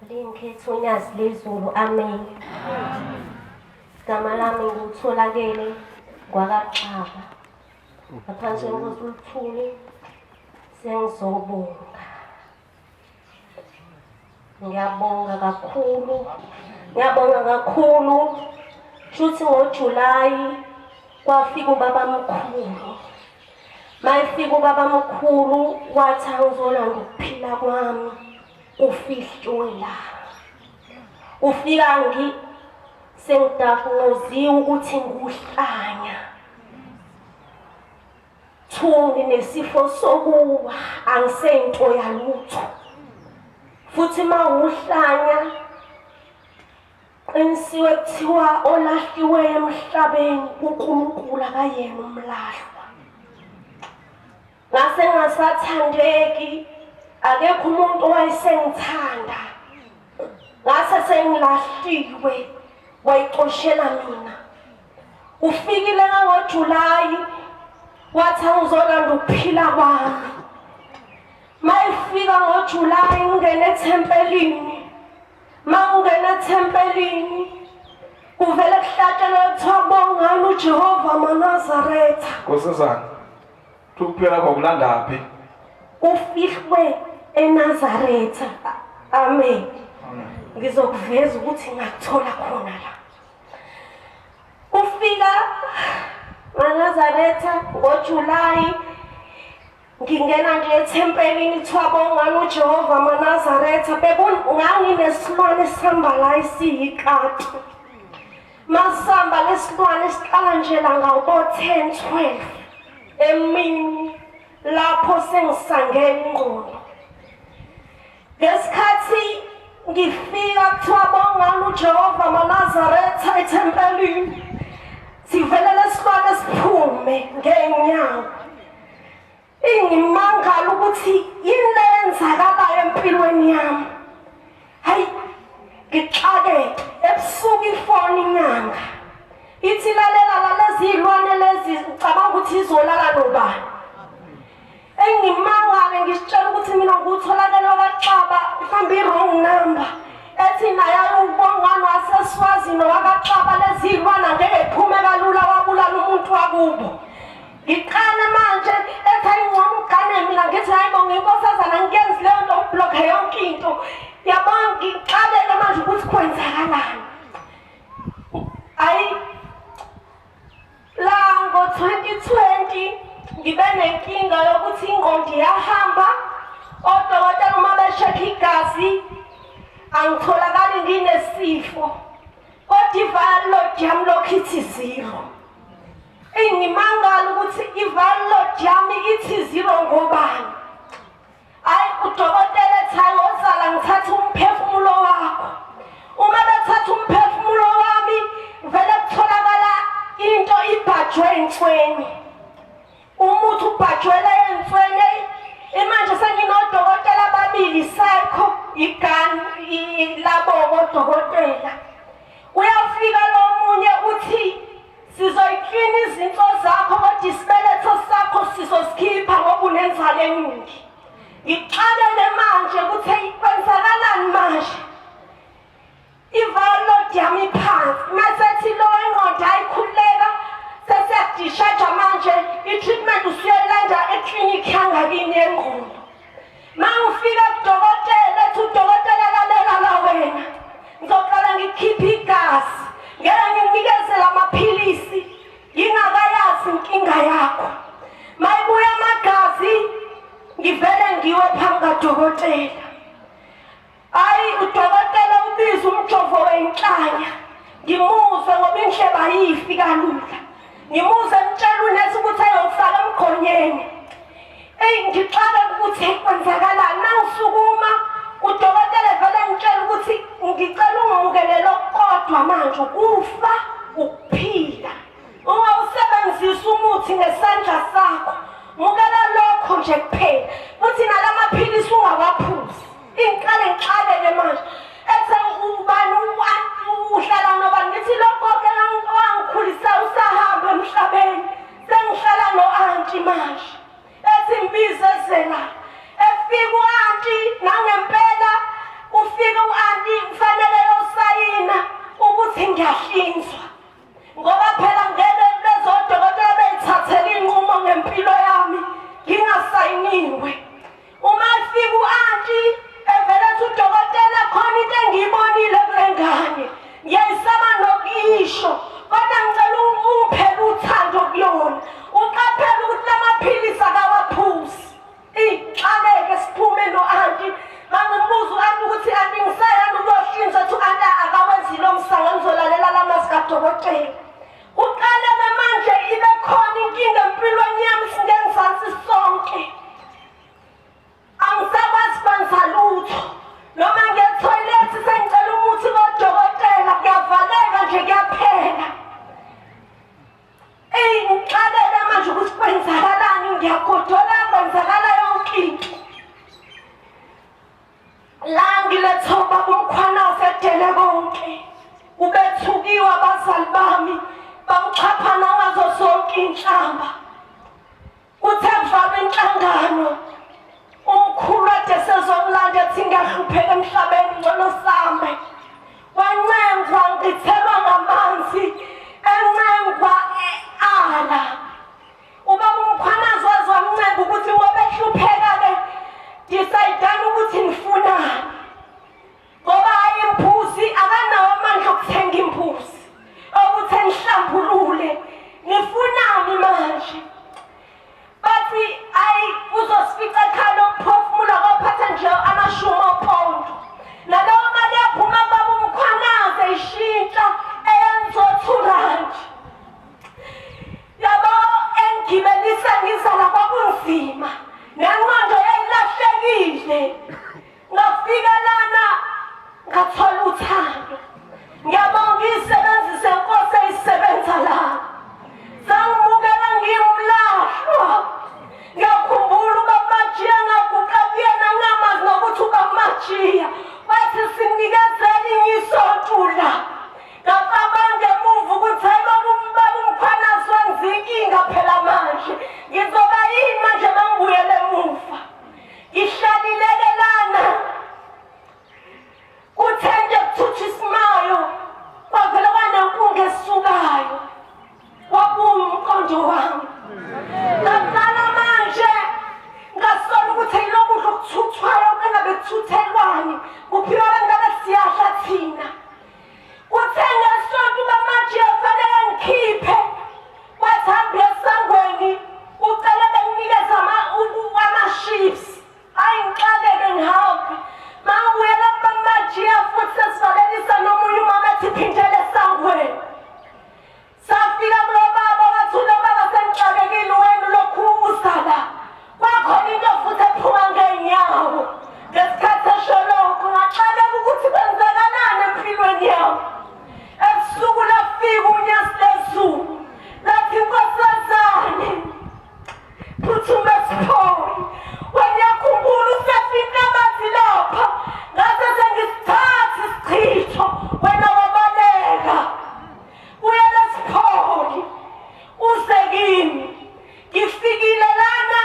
Linkhetho unyazi lezulu, amen. Igama lami ngutholakele kwakaXaba. Ngaphansi kwenkosi uLuthuli sengizobonga. Ngiyabonga kakhulu. Shuthi ngoJulayi kwafika ubabamkhulu. Mayifika ubabamkhulu wathi angizolanda ukuphila kwami ufihliwe la. Ufika sengidakunoziwe ukuthi nguhlanya. Thungi nesifo sokuwa angisento yalutho. Futhi mawuhlanya qinisiwe kuthiwa olahliwe emhlabeni uNkulunkulu akayena umlahlwa. Ngase ngasathandeki, akekho umuntu owayesengithanda. Ngase sengilahliwe, wayixoshela mina. Ufikile ngoJulayi wathi angizolanda ukuphila kwami. Mayifika ngoJulayi ngene ethempelini. Mangena ethempelini kuvele kuhlatshelwe kuthiwa bongani uJehova maNazaretha. Nkosazana, ukuphila kwakulandaphi? Ufihlwe eNazaretha. Amen. Ngizokuveza ukuthi ngakuthola khona la. Ufika eNazaretha ngoJulayi ngingena nje ethempelini kuthiwa bongani uJehova maNazaretha. Nganginesilwane esihamba la esiyikati. Masihamba lesilwane siqala nje la ngawo-10-12 emini lapho sengisangena ingqondo. Ngesikhathi ngifika kuthiwa bongani uJehova maNazaretha ethempelini, sivele lesilwane siphume ngeenyawo. Ingimangala ukuthi yini lenzakalayo empilweni yami. Hayi, ngixakeke ebusuku ifoni inyanga. Ithi lalela lezi zilwane lezi ngicabanga ukuthi izolala nobani. Engimangala ngisitshela ukuthi mina ngutholakele kwaXaba mhlawumbe i-wrong number. Ethi naye ubongani waseSwazini wakaXaba lezi zilwane ngeke iphume kalula wabulala umuntu wakubo. Ngiqala manje ethi ayingcono ugane mina ngithi hayi bo nginkosazana ngiyenzi leyo nto ngibhlokhe yonke into. Yabona ngiqabele manje ukuthi kwenzakalani. Ayi la ngo-2020 ngibe nenkinga yokuthi ingqondo iyahamba. Odokotela uma beshekha igazi angitholakali nginesifo. Kodwa i-viral load yami lokhu ithi 0. Ingimangala ukuthi i-viral load yami ithi 0 ngobani. Hayi udokotela ethi hayi wozala ngithatha umphefumulo wakho. Uma bethatha umphefumulo wami vele kutholakala into ibhajwe entsweni. Umuthi ubhajwele entsweni. Manje senginodokotela ababili, Psycho, igani labo odokotela. Uyafika lo munye uthi sizoyiklina izinto zakho kodwa isibeletho sakho sizosikhipha ngoba unenzalo eningi. Ngixakele manje ukuthi kwenzakalani manje. I-viral load yami iphansi. Masethi lo ingqondo ayikhululeka sesiyadishaja manje i-treatment usuyolanda eklinikhi yangakini yengqondo. Mangifika kudokotela ethi udokotela lalela la wena. Ngizoqala ngikhiphe igazi. Ngeke ngikunikeze lamaphilisi ngingakayazi inkinga yakho. Mayibuya amagazi ngivele ngiwe phambi kadokotela. Hayi udokotela ubiza umjovo wenhlanya. Ngimuzwe ngoba indlebe ayifi kalula. Ngimuzwe ngitshela unesi ukuthi ayofaka emgonyeni. Ngixaka ukuthi kwenzakalani. Nangisukuma udokotela vele ngitshela ukuthi ngicela ungimukelele okukodwa manje ukufa ukuphila. Ungawusebenzisa umuthi ngesandla sakho. Mukela lokho nje kuphela. Futhi nalamaphilisi ungawaphuzi. Ingiqale ngixakeke manje. Ethe ubani uhlala nobani ngithi lokho ke wangikhulisa usahamba emhlabeni. Sengihlala no-anti manje. Ethi mbize zela. Efika u-anti nangempela ufika u-anti ngodokotela. Uqale manje ibe khona inkinga empilweni yami singenzansi sonke. Angisakwazi kwenza lutho. Noma ngiyethoyilethi sengicela umuthi kodokotela kuyavaleka nje kuyaphela. Ngixakele manje ukuthi kwenzakalani, ngiyagodola kwenzakala yonke into. La ngilethoba kumkhwanazi edele konke. Ubethukiwe abazali bami bamchaphana ngazo zonke inhlamba. Uthe kuvalwa inhlangano umkhulu ade sezomlanda ethi ngiyahlupheka emhlabeni ngcono sambe. Wancengwa ngithelwa ngamanzi encengwa ala. Ubaba umkhwanazi waze wamncenga ukuthi ngoba ehlupheka-ke decide ukuthi nifunani. Ngoba hayi imphuzi akanawo amandla okuthenga imphuzi ukuthi nihlambulule. Nifunani manje? Bathi ayi uzosifica ekhaya lokuphefumula kophatha nje amashumi opondo. Nalawo mali yaphuma baba umkhwanazi eyishintsha eyenza R2. Yabo engibelisa ngizala kwakunzima. Nengqondo yayilahlekile. Ngafika lana ngathola uthando. Ngiyabonga isebenzise inkosi eyisebenza la. Sangibukela ngimlahlwa. Ngiyakhumbula uBamajiya ngaguqa kuyena ngamazi nokuthi uBamajiya wathi sinikezeni ngisotula. Ngacabanga emuva ukuthi hayi baba umkhwanazi wenza inkinga phela manje. Ngizoba yini manje mangibuyele emuva? Ngihlalileke lana. Kuthe nje kuthutha isimayo kwavela kwanenkunga esisukayo. Wabuya umqondo wami. Ngaqala manje ngasola ukuthi yilokudla okuthuthwayo engabe kuthuthelwani kuphiwa bengabe siyahla thina. Kuthe ngesonto uBamajiya kufanele ngikhiphe wathamba esangweni ucela benginikeze ama-chips. Hayi ngiqaleke ngihambe. Mangibuyela kuBamajiya futhi sesivalelisa nomunye umama ethi phindela esangweni. Safika kulo baba wathi ulo baba sengixakekile wena lokhu uzala. Kwakhona into futhi ephuma ngeenyawo. Ngesikhathi esholokho ngaxakeka ukuthi kwenzakalani empilweni yami. Ebusuku lafika unyasi lezulu. Lathi nkosazane phuthuma esipholi. Wengiyakhumbula usefika amazi lapha. Ngase sengisithatha isichitho wena wabaleka. Uyele esipholi. Uze kimi. Ngifikile lana.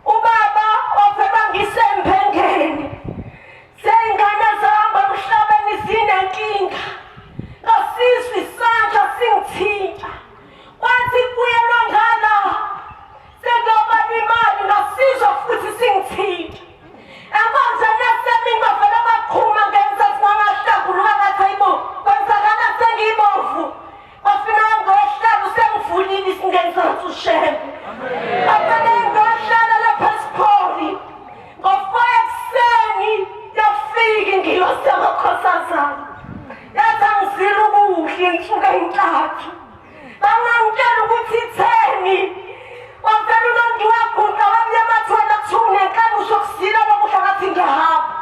Ubaba wavela ngisempengeni. Seyingane zihamba emhlabeni zinenkinga. Ngasizwa isandla singithinta. Kwathi kuyelwa ngala. Sengiyobala imali ngasizwa futhi singithinta. Enkonzweni yasemini bavele baqhuma ngenzathi ngangahlambuluka ngathi hayibo kwenzakala sengiyibomvu. Bafina ngohlala usengivulile isingenzansi ushembe. Bafele ngohlala lapha esipholi. Ngo-4 ekuseni yafika ingilosi yamakhosazana. Yathi angizile ukudla insuku ey'ntathu. Bangangitshela ukuthi itheni. Wavele uNondi waguqa wamnyama athi wena kuthiwa unenkani uzokuzila lokudla ngathi ngiyahamba.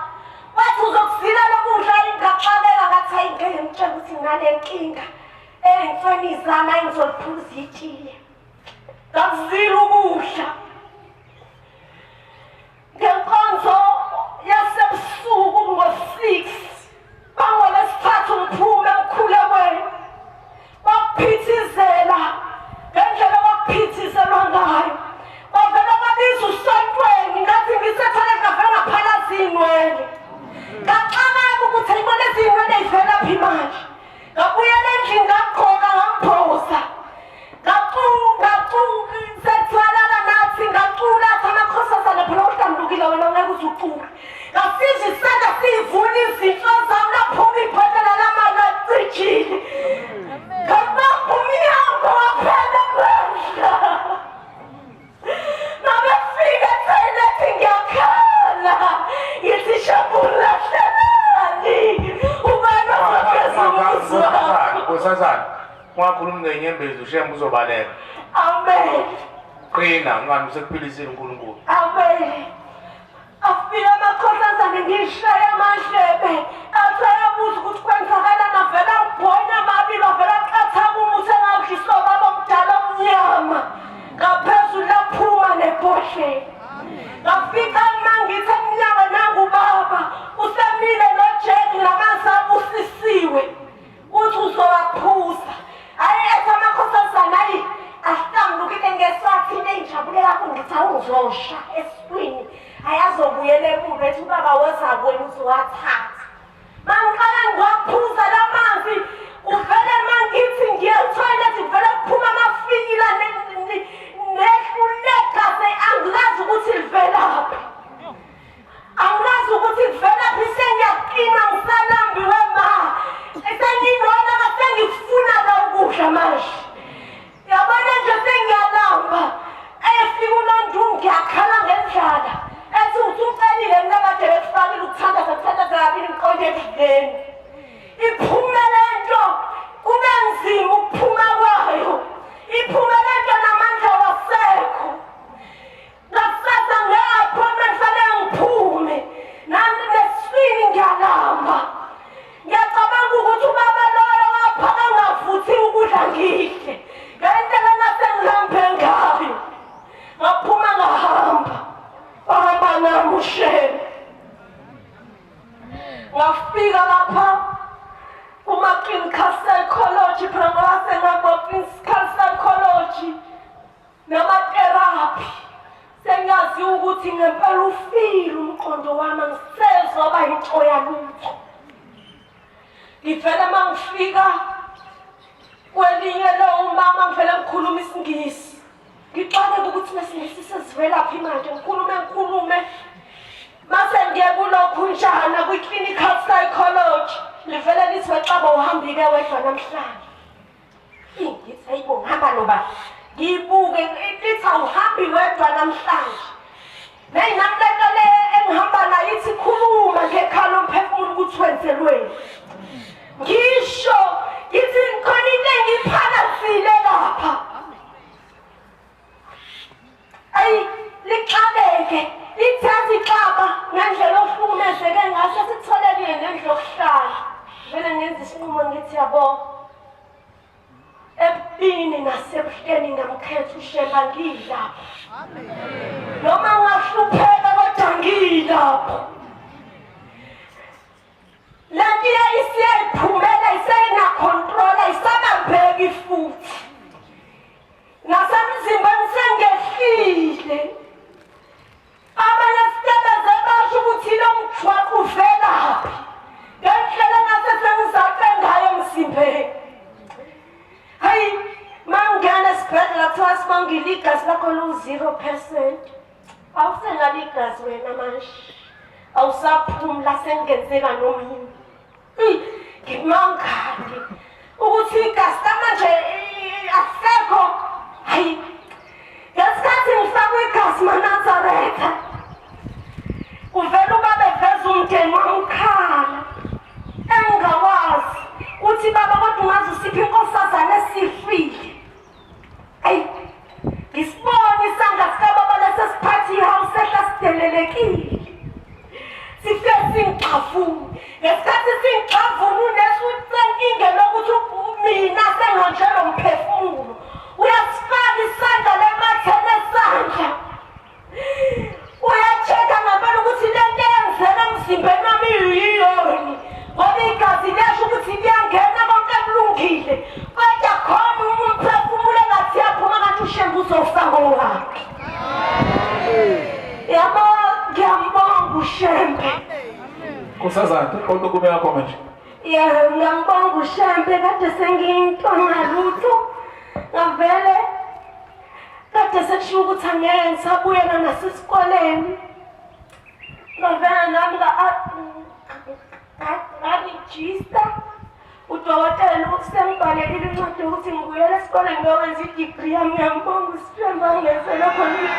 Wathi uzokuzila lokudla ngaqaleka ngathi hayi ngeke ngitshela ukuthi nginganenkinga. Ey'nsweni zami engizoliphuza itiye. Ngakuzila ukudla. Ngenkonzo yasebusuku ngo-6 bangoLwesithathu ngiphume emkhulekweni. Wakuphithizela ngendlela okwakuphithizelwa ngayo. Wavele wabiza usontweni ngathi ngisethole ngavela ngaphalaza iy'nwele. Ngacabanga ukuthi ayibona eziy'nwele ey'velaphi manje. Ngabuyela endlini ngagqoka ngambhoza. Sethwalala nathi ngacula athi amakhosazana phela uhlambulukile wena ngeke uze ucule. Ngasizwa isandla siyivula izinhlo zami laphuma ibhodlela lamanzi acijile. Ngabamba umnyango waphela amandla. Nabefika ethoyilethi ngiyakhala. Ngithi Shabula hlalani. Ubani ozogeza umuzwa. Ungakhuluma ngenyembezi ushembe uzobaleka. Amen. Qina ngani usekuphilisile uNkulunkulu. Amen. Afika amakhosazane ngishaya amadlebe. Asayabuza ukuthi kwenzakala navela ngibhonya amabili avela qatha kumuthi engakhiso baba omdala omnyama. Ngaphezulu laphuma nebhosheni. Ngafika mangithi emnyango nangubaba usemile noJeku namasabusisiwe. Uthi uzowaphuza. Hayi etamakhosazane ayi asitamlukile ngesathi enjabule kakhulu ngithi awuzosha eswini. Ayazobuyela emuva ethi ubaba weza kwenu uzowathatha. Mangiqala ngiwaphuza lamanzi uvele mangithi ngiye-toilet kuvele kuphuma amafikila nehluleka angilazi ukuthi livelaphi. Angilazi ukuthi livelaphi sengiyaqina ngisalambiwe ma. Senginola ngasengifuna la ukudla manje. Yabona nje sengiyalamba. Efika uNondungu ngiyakhala ngendlala. Ethi usucelile mina kade bekufakile ukuthandaza kabili ngiqonde ekudleni. Iphume lento kube nzima ukuphuma kwayo. Iphume lento namandla wasekho. Ngakusasa nge-appointment fanele ngiphume. Nami neswini ngiyalamba. Ngiyacabanga ukuthi ubaba loyo waphaka ngavuthi ukudla ngidle. Ngendlela ngasengihambe ngayo. Ngaphuma ngahamba. Wahamba nami ushebe. Ngafika lapha kuma-clinical psychology phela ngoba sengabo-clinical psychology nama-therapy. Sengazi ukuthi ngempela ufile umqondo wami angisezoba yinto yalutho. Ngivele mangifika kwelinye lo umama ngivele ngikhuluma isiNgisi. Ngicabanga ukuthi lesingisi sezivelaphi manje ngikhulume. Mase ngiye kulokhunjana kwi-clinical psychology. Livele lithi wexaba uhambike wedwa namhlanje. Ngithi hayibo ngihamba noba. Ngibuke lithi awuhambi wedwa namhlanje. Neyinamlento le engihamba nayo ithi khuluma ngekhala umphefumulo ukuthi wenzelweni. Ngisho ithi khona into engiphanasile lapha. Ayi liqabeke lithatha ixaba ngendlela ohlukumezeke ngaso sitholekile nendlela yokuhlala. Vele ngenza isinqumo ngithi yabo ebini nasebuhleni ngamkhetha uShemba ngilapho. Noma ngahlupheka kodwa ngilapho. Lanti isiyayiphumela isayinakontrola isabambeki futhi. Nasemzimbeni sengehlile. Abanye sitebeze basho ukuthi lo mthwaqo uvelaphi. Ngendlela ngase sengizape ngayo emzimbeni. Hayi, mangena esibhedlela kuthiwa sibongile igazi lakho lu-0%. Awusenaligazi wena manje. Awusaphumula sengenzeka nomini. Ngimangale ukuthi igazi lamanje asekho. Hayi, ngesikhathi ngifakwe igazi maNazaretha. Uvela ubaba eveza umndeni wamkhala. Engawazi uthi baba kodwa ungazi usiphi inkosazana esifile. Hayi, ngisibona isandla sikababa lesesiphathi ihouse sehla sidelelekile. Sifike singixafune. Ngesikhathi singixafune unesenkinga lokuthi mina sengihanjelwe umphefumulo. Uyasifaka isandla lematheni esandla. Uyacheka ngempela ukuthi lento eyenzeka emzimbeni wami yiyoni. Ngoba igazi lisho ukuthi liyangena konke kulungile. Kodwa khona umphefumulo engathi yaphuma kanti uShemba uzofa ngowakhe. Yabo ngiyambonga uShemba. Nkosazana uqondo kume yakho manje. Yebo ngiyambonga uShemba kade sengiyinto ngalutho. Ngavele kade sekushiwo ukuthi angeke ngisabuyela nasesikoleni. Ngavele nami ngarejista udokotela ukuthi sengibhalelile incwadi yokuthi ngibuyele esikoleni ngiyokwenza i-degree yami. Ngiyambonga uShemba ngenzele khona.